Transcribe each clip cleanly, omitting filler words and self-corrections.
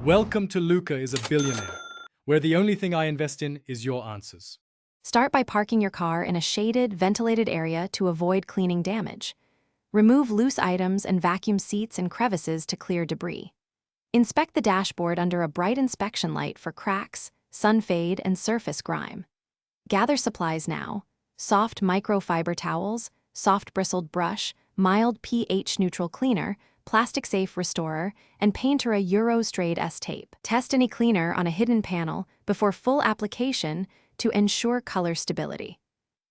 Welcome to Luca is a Billionaire, where the only thing I invest in is your answers. Start by parking your car in a shaded, ventilated area to avoid cleaning damage. Remove loose items and vacuum seats and crevices to clear debris. Inspect the dashboard under a bright inspection light for cracks, sun fade, and surface grime. Gather supplies now: soft microfiber towels, soft bristled brush, mild pH-neutral cleaner, plastic-safe restorer, and Paintera Euro Straight S tape. Test any cleaner on a hidden panel before full application to ensure color stability.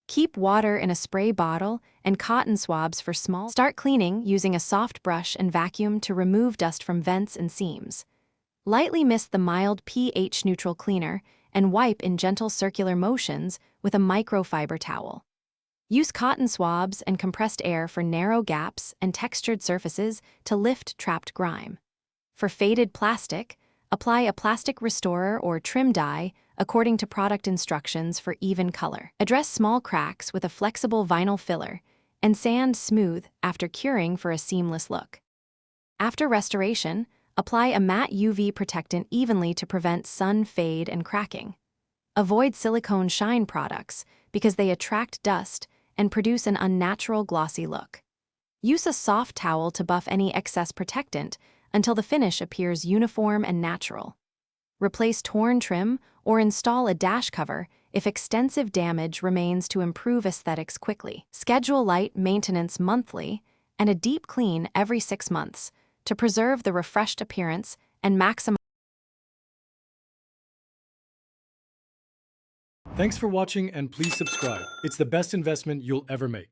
Keep water in a spray bottle and cotton swabs for small. Start cleaning using a soft brush and vacuum to remove dust from vents and seams. Lightly mist the mild pH-neutral cleaner and wipe in gentle circular motions with a microfiber towel. Use cotton swabs and compressed air for narrow gaps and textured surfaces to lift trapped grime. For faded plastic, apply a plastic restorer or trim dye according to product instructions for even color. Address small cracks with a flexible vinyl filler and sand smooth after curing for a seamless look. After restoration, apply a matte UV protectant evenly to prevent sun fade and cracking. Avoid silicone shine products because they attract dust and produce an unnatural glossy look. Use a soft towel to buff any excess protectant until the finish appears uniform and natural. Replace torn trim or install a dash cover if extensive damage remains to improve aesthetics quickly. Schedule light maintenance monthly and a deep clean every 6 months to preserve the refreshed appearance and maximize. Thanks for watching and please subscribe. It's the best investment you'll ever make.